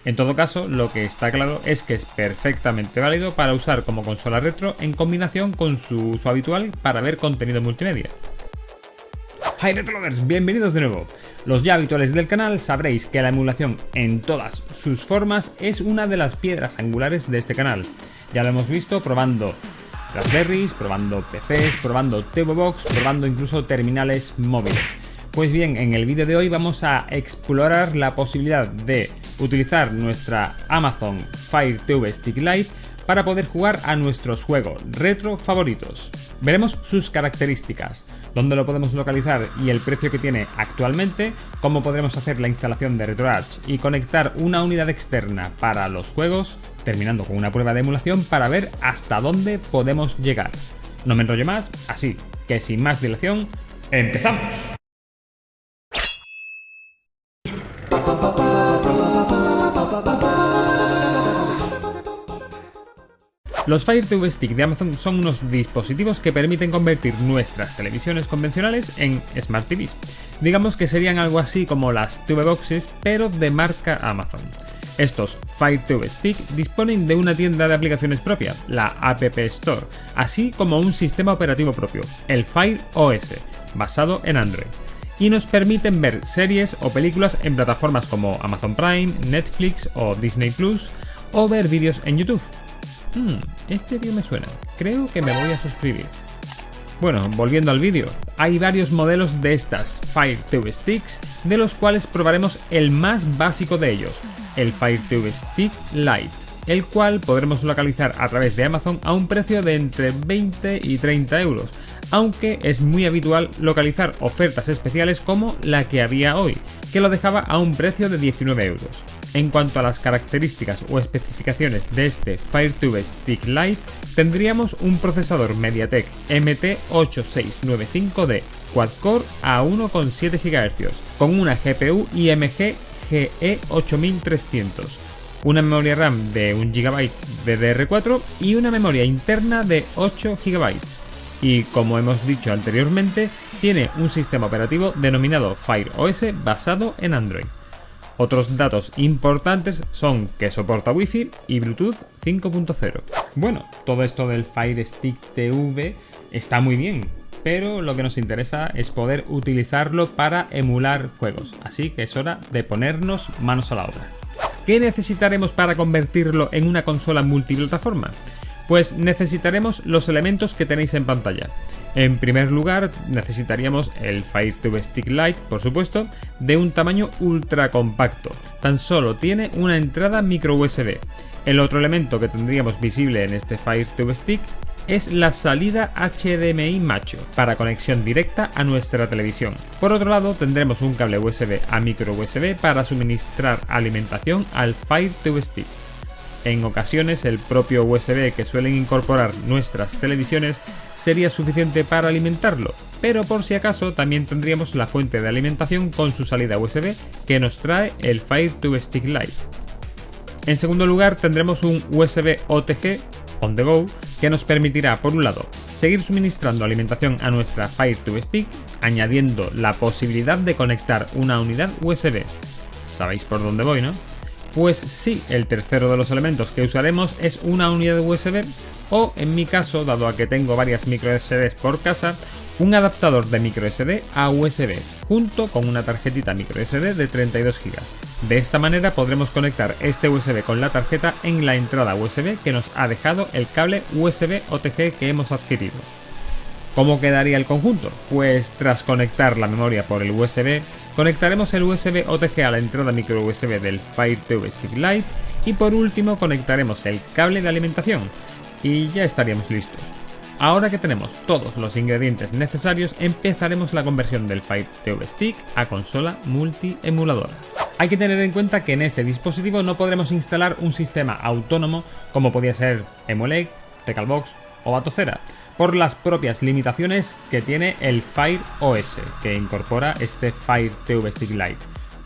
En todo caso, lo que está claro es que es perfectamente válido para usar como consola retro en combinación con su uso habitual para ver contenido multimedia. Hi Retrolovers, bienvenidos de nuevo. Los ya habituales del canal sabréis que la emulación en todas sus formas es una de las piedras angulares de este canal. Ya lo hemos visto probando Raspberries, probando PCs, probando TV Box, probando incluso terminales móviles. Pues bien, en el vídeo de hoy vamos a explorar la posibilidad de utilizar nuestra Amazon Fire TV Stick Lite para poder jugar a nuestros juegos retro favoritos. Veremos sus características, dónde lo podemos localizar y el precio que tiene actualmente, cómo podremos hacer la instalación de RetroArch y conectar una unidad externa para los juegos, terminando con una prueba de emulación para ver hasta dónde podemos llegar. No me enrollo más, así que sin más dilación, ¡empezamos! Los Fire TV Stick de Amazon son unos dispositivos que permiten convertir nuestras televisiones convencionales en Smart TVs. Digamos que serían algo así como las TV Boxes, pero de marca Amazon. Estos Fire TV Stick disponen de una tienda de aplicaciones propia, la App Store, así como un sistema operativo propio, el Fire OS, basado en Android. Y nos permiten ver series o películas en plataformas como Amazon Prime, Netflix o Disney Plus, o ver vídeos en YouTube. Este vídeo me suena, creo que me voy a suscribir. Bueno, volviendo al vídeo, hay varios modelos de estas Fire TV Sticks, de los cuales probaremos el más básico de ellos, el Fire TV Stick Lite, el cual podremos localizar a través de Amazon a un precio de entre 20 y 30 euros, aunque es muy habitual localizar ofertas especiales como la que había hoy, que lo dejaba a un precio de 19 euros. En cuanto a las características o especificaciones de este Fire TV Stick Lite, tendríamos un procesador MediaTek MT8695D Quad-Core a 1,7 GHz, con una GPU IMG GE8300, una memoria RAM de 1 GB DDR4 y una memoria interna de 8 GB. Y como hemos dicho anteriormente, tiene un sistema operativo denominado Fire OS basado en Android. Otros datos importantes son que soporta Wi-Fi y Bluetooth 5.0. Bueno, todo esto del Fire Stick TV está muy bien, pero lo que nos interesa es poder utilizarlo para emular juegos, así que es hora de ponernos manos a la obra. ¿Qué necesitaremos para convertirlo en una consola multiplataforma? Pues necesitaremos los elementos que tenéis en pantalla. En primer lugar, necesitaríamos el Fire TV Stick Lite, por supuesto, de un tamaño ultra compacto. Tan solo tiene una entrada micro USB. El otro elemento que tendríamos visible en este Fire TV Stick es la salida HDMI macho para conexión directa a nuestra televisión. Por otro lado, tendremos un cable USB a micro USB para suministrar alimentación al Fire TV Stick. En ocasiones, el propio USB que suelen incorporar nuestras televisiones sería suficiente para alimentarlo, pero por si acaso también tendríamos la fuente de alimentación con su salida USB que nos trae el Fire TV Stick Lite. En segundo lugar, tendremos un USB OTG on the go que nos permitirá, por un lado, seguir suministrando alimentación a nuestra Fire TV Stick, añadiendo la posibilidad de conectar una unidad USB. ¿Sabéis por dónde voy, no? Pues sí, el tercero de los elementos que usaremos es una unidad USB o, en mi caso, dado a que tengo varias microSDs por casa, un adaptador de microSD a USB, junto con una tarjetita microSD de 32 GB. De esta manera podremos conectar este USB con la tarjeta en la entrada USB que nos ha dejado el cable USB OTG que hemos adquirido. ¿Cómo quedaría el conjunto? Pues tras conectar la memoria por el USB, conectaremos el USB OTG a la entrada micro USB del Fire TV Stick Lite y por último conectaremos el cable de alimentación y ya estaríamos listos. Ahora que tenemos todos los ingredientes necesarios, empezaremos la conversión del Fire TV Stick a consola multi-emuladora. Hay que tener en cuenta que en este dispositivo no podremos instalar un sistema autónomo como podía ser Emulate, Recalbox o Batocera, por las propias limitaciones que tiene el Fire OS, que incorpora este Fire TV Stick Lite,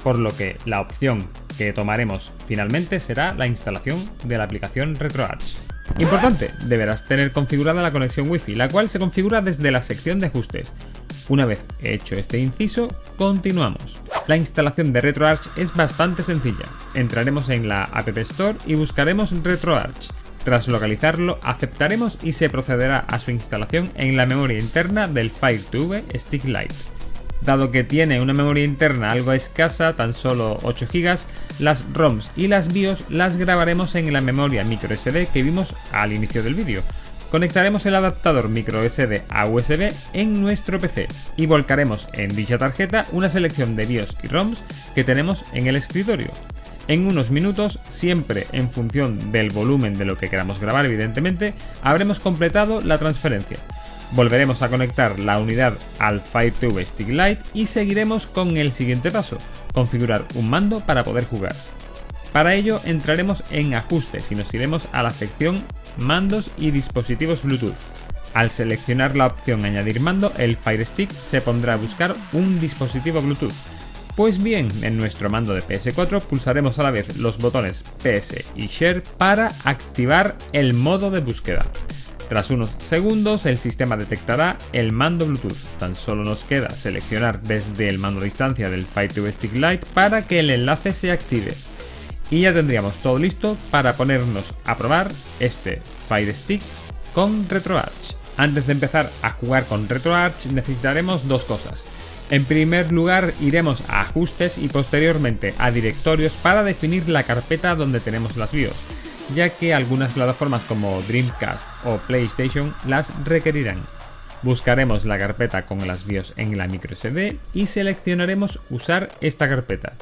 por lo que la opción que tomaremos finalmente será la instalación de la aplicación RetroArch. Importante, deberás tener configurada la conexión Wi-Fi, la cual se configura desde la sección de ajustes. Una vez hecho este inciso, continuamos. La instalación de RetroArch es bastante sencilla. Entraremos en la App Store y buscaremos RetroArch. Tras localizarlo, aceptaremos y se procederá a su instalación en la memoria interna del Fire TV Stick Lite. Dado que tiene una memoria interna algo escasa, tan solo 8 GB, las ROMs y las BIOS las grabaremos en la memoria microSD que vimos al inicio del vídeo. Conectaremos el adaptador microSD a USB en nuestro PC y volcaremos en dicha tarjeta una selección de BIOS y ROMs que tenemos en el escritorio. En unos minutos, siempre en función del volumen de lo que queramos grabar evidentemente, habremos completado la transferencia. Volveremos a conectar la unidad al Fire TV Stick Lite y seguiremos con el siguiente paso, configurar un mando para poder jugar. Para ello entraremos en Ajustes y nos iremos a la sección Mandos y dispositivos Bluetooth. Al seleccionar la opción Añadir mando, el Fire Stick se pondrá a buscar un dispositivo Bluetooth. Pues bien, en nuestro mando de PS4 pulsaremos a la vez los botones PS y Share para activar el modo de búsqueda. Tras unos segundos el sistema detectará el mando Bluetooth. Tan solo nos queda seleccionar desde el mando a distancia del Fire TV Stick Lite para que el enlace se active. Y ya tendríamos todo listo para ponernos a probar este Fire Stick con RetroArch. Antes de empezar a jugar con RetroArch necesitaremos dos cosas. En primer lugar iremos a Ajustes y posteriormente a Directorios para definir la carpeta donde tenemos las BIOS, ya que algunas plataformas como Dreamcast o PlayStation las requerirán. Buscaremos la carpeta con las BIOS en la microSD y seleccionaremos usar esta carpeta.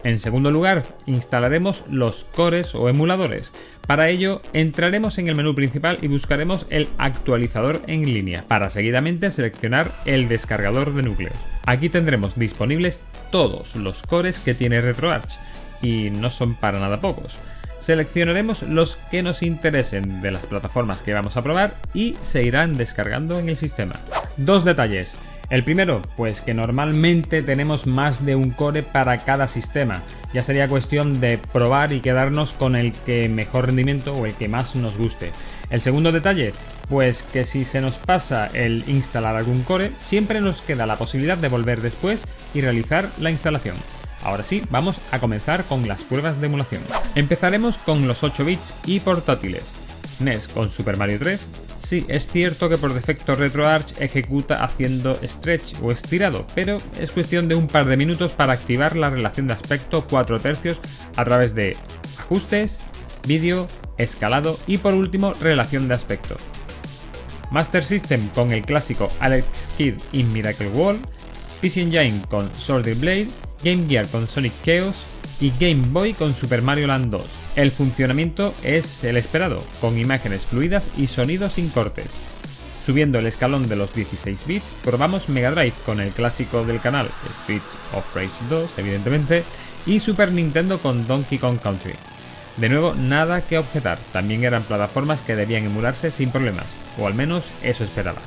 En segundo lugar, instalaremos los cores o emuladores. Para ello, entraremos en el menú principal y buscaremos el actualizador en línea, para seguidamente seleccionar el descargador de núcleos. Aquí tendremos disponibles todos los cores que tiene RetroArch, y no son para nada pocos. Seleccionaremos los que nos interesen de las plataformas que vamos a probar y se irán descargando en el sistema. Dos detalles. El primero, pues que normalmente tenemos más de un core para cada sistema. Ya sería cuestión de probar y quedarnos con el que mejor rendimiento o el que más nos guste. El segundo detalle, pues que si se nos pasa el instalar algún core, siempre nos queda la posibilidad de volver después y realizar la instalación. Ahora sí, vamos a comenzar con las pruebas de emulación. Empezaremos con los 8 bits y portátiles. NES con Super Mario 3. Sí, es cierto que por defecto RetroArch ejecuta haciendo stretch o estirado, pero es cuestión de un par de minutos para activar la relación de aspecto 4/3 a través de Ajustes, Vídeo, Escalado y por último relación de aspecto. Master System con el clásico Alex Kidd in Miracle World, PC Engine con Soldier Blade, Game Gear con Sonic Chaos y Game Boy con Super Mario Land 2. El funcionamiento es el esperado, con imágenes fluidas y sonido sin cortes. Subiendo el escalón de los 16 bits, probamos Mega Drive con el clásico del canal Streets of Rage 2, evidentemente, y Super Nintendo con Donkey Kong Country. De nuevo, nada que objetar, también eran plataformas que debían emularse sin problemas, o al menos eso esperaba.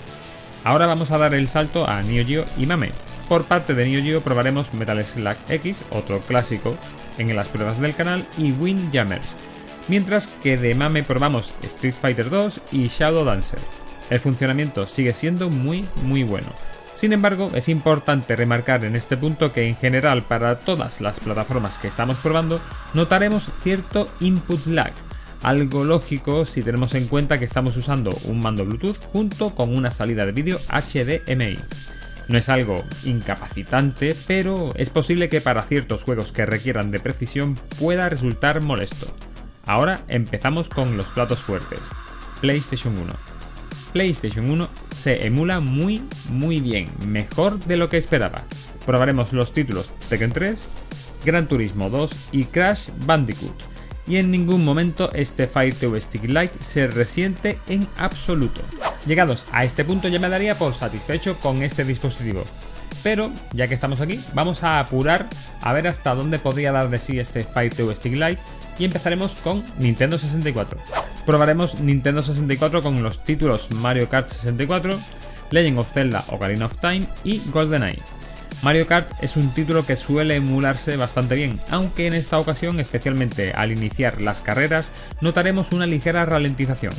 Ahora vamos a dar el salto a Neo Geo y MAME. Por parte de Neo Geo probaremos Metal Slug X, otro clásico en las pruebas del canal, y Windjammers, mientras que de MAME probamos Street Fighter 2 y Shadow Dancer. El funcionamiento sigue siendo muy bueno. Sin embargo, es importante remarcar en este punto que en general para todas las plataformas que estamos probando notaremos cierto input lag, algo lógico si tenemos en cuenta que estamos usando un mando Bluetooth junto con una salida de vídeo HDMI. No es algo incapacitante, pero es posible que para ciertos juegos que requieran de precisión pueda resultar molesto. Ahora empezamos con los platos fuertes. PlayStation 1. PlayStation 1 se emula muy bien, mejor de lo que esperaba. Probaremos los títulos Tekken 3, Gran Turismo 2 y Crash Bandicoot. Y en ningún momento este Fire TV Stick Lite se resiente en absoluto. Llegados a este punto ya me daría por satisfecho con este dispositivo. Pero, ya que estamos aquí, vamos a apurar a ver hasta dónde podría dar de sí este Fire TV Stick Lite y empezaremos con Nintendo 64. Probaremos Nintendo 64 con los títulos Mario Kart 64, Legend of Zelda Ocarina of Time y GoldenEye. Mario Kart es un título que suele emularse bastante bien, aunque en esta ocasión, especialmente al iniciar las carreras, notaremos una ligera ralentización.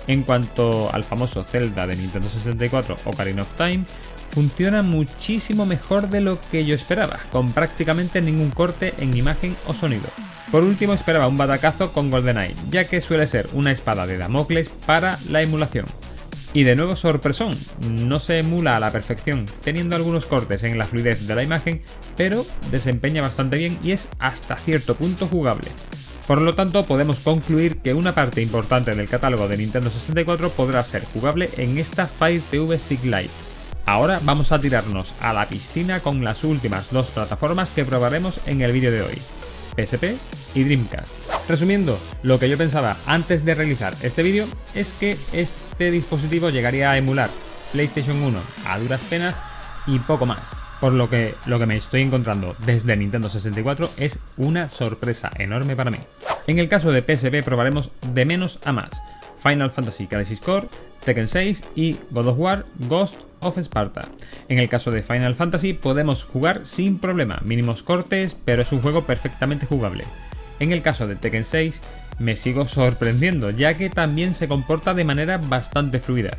En cuanto al famoso Zelda de Nintendo 64 Ocarina of Time, funciona muchísimo mejor de lo que yo esperaba, con prácticamente ningún corte en imagen o sonido. Por último, esperaba un batacazo con GoldenEye, ya que suele ser una espada de Damocles para la emulación. Y de nuevo sorpresón, no se emula a la perfección, teniendo algunos cortes en la fluidez de la imagen, pero desempeña bastante bien y es hasta cierto punto jugable. Por lo tanto, podemos concluir que una parte importante del catálogo de Nintendo 64 podrá ser jugable en esta Fire TV Stick Lite. Ahora vamos a tirarnos a la piscina con las últimas dos plataformas que probaremos en el vídeo de hoy, PSP y Dreamcast. Resumiendo, lo que yo pensaba antes de realizar este vídeo es que este dispositivo llegaría a emular PlayStation 1 a duras penas y poco más. Por lo que me estoy encontrando desde Nintendo 64 es una sorpresa enorme para mí. En el caso de PSP probaremos de menos a más: Final Fantasy Crisis Core, Tekken 6 y God of War Ghost of Sparta. En el caso de Final Fantasy podemos jugar sin problema, mínimos cortes, pero es un juego perfectamente jugable. En el caso de Tekken 6 me sigo sorprendiendo, ya que también se comporta de manera bastante fluida.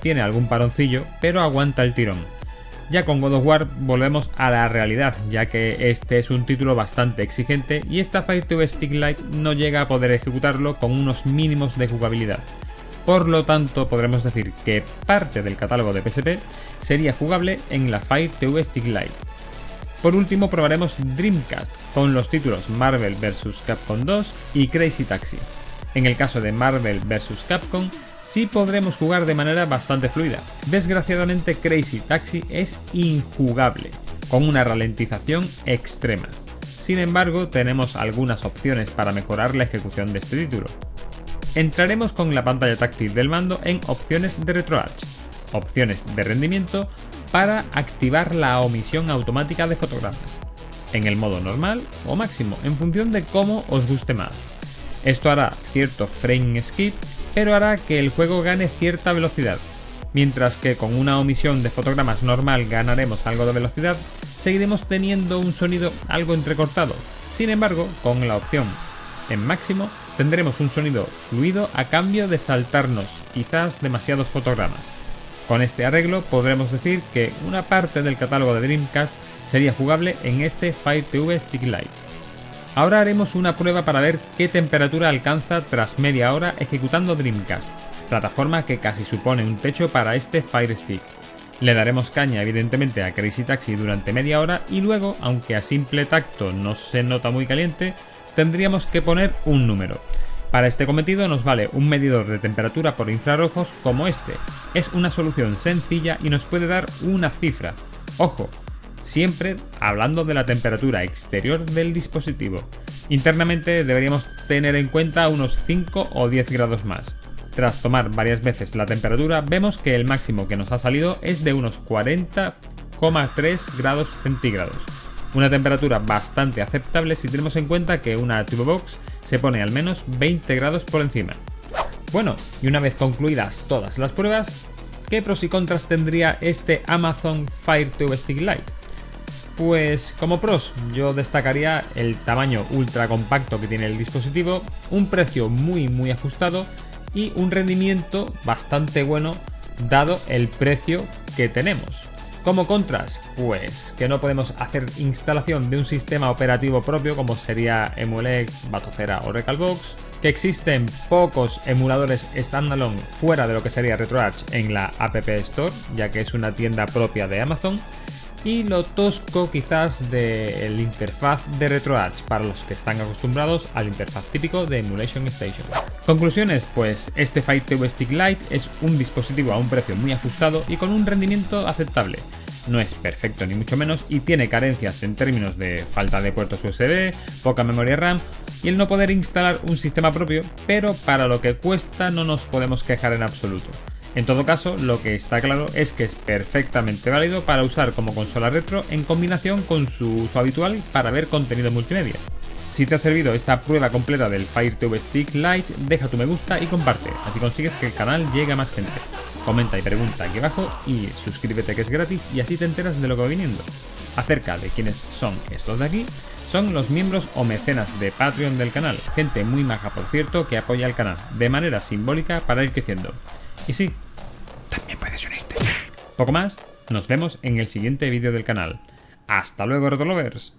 Tiene algún paroncillo, pero aguanta el tirón. Ya con God of War volvemos a la realidad, ya que este es un título bastante exigente y esta Fire TV Stick Lite no llega a poder ejecutarlo con unos mínimos de jugabilidad. Por lo tanto, podremos decir que parte del catálogo de PSP sería jugable en la Fire TV Stick Lite. Por último, probaremos Dreamcast con los títulos Marvel vs. Capcom 2 y Crazy Taxi. En el caso de Marvel vs. Capcom, sí podremos jugar de manera bastante fluida. Desgraciadamente, Crazy Taxi es injugable, con una ralentización extrema. Sin embargo, tenemos algunas opciones para mejorar la ejecución de este título. Entraremos con la pantalla táctil del mando en opciones de RetroArch, opciones de rendimiento para activar la omisión automática de fotogramas, en el modo normal o máximo, en función de cómo os guste más. Esto hará cierto frame skip, pero hará que el juego gane cierta velocidad. Mientras que con una omisión de fotogramas normal ganaremos algo de velocidad, seguiremos teniendo un sonido algo entrecortado. Sin embargo, con la opción en máximo, tendremos un sonido fluido a cambio de saltarnos quizás demasiados fotogramas. Con este arreglo podremos decir que una parte del catálogo de Dreamcast sería jugable en este Fire TV Stick Lite. Ahora haremos una prueba para ver qué temperatura alcanza tras media hora ejecutando Dreamcast, plataforma que casi supone un techo para este Fire Stick. Le daremos caña evidentemente a Crazy Taxi durante media hora y luego, aunque a simple tacto no se nota muy caliente, tendríamos que poner un número. Para este cometido nos vale un medidor de temperatura por infrarrojos como este. Es una solución sencilla y nos puede dar una cifra. Ojo, siempre hablando de la temperatura exterior del dispositivo. Internamente deberíamos tener en cuenta unos 5 o 10 grados más. Tras tomar varias veces la temperatura, vemos que el máximo que nos ha salido es de unos 40,3 grados centígrados. Una temperatura bastante aceptable si tenemos en cuenta que una TV Box se pone al menos 20 grados por encima. Bueno, y una vez concluidas todas las pruebas, ¿qué pros y contras tendría este Amazon Fire TV Stick Lite? Pues como pros yo destacaría el tamaño ultra compacto que tiene el dispositivo, un precio muy ajustado y un rendimiento bastante bueno dado el precio que tenemos. Como contras, pues que no podemos hacer instalación de un sistema operativo propio como sería Emulex, Batocera o Recalbox, que existen pocos emuladores standalone fuera de lo que sería RetroArch en la App Store, ya que es una tienda propia de Amazon, y lo tosco quizás del interfaz de RetroArch para los que están acostumbrados al interfaz típico de Emulation Station. Conclusiones, pues este Fire TV Stick Lite es un dispositivo a un precio muy ajustado y con un rendimiento aceptable. No es perfecto ni mucho menos y tiene carencias en términos de falta de puertos USB, poca memoria RAM y el no poder instalar un sistema propio, pero para lo que cuesta no nos podemos quejar en absoluto. En todo caso, lo que está claro es que es perfectamente válido para usar como consola retro en combinación con su uso habitual para ver contenido multimedia. Si te ha servido esta prueba completa del Fire TV Stick Lite, deja tu me gusta y comparte, así consigues que el canal llegue a más gente. Comenta y pregunta aquí abajo y suscríbete que es gratis y así te enteras de lo que va viniendo. Acerca de quiénes son estos de aquí, son los miembros o mecenas de Patreon del canal, gente muy maja por cierto que apoya al canal de manera simbólica para ir creciendo. Y sí, también puedes unirte. Poco más, Nos vemos en el siguiente vídeo del canal. ¡Hasta luego, Retrolovers!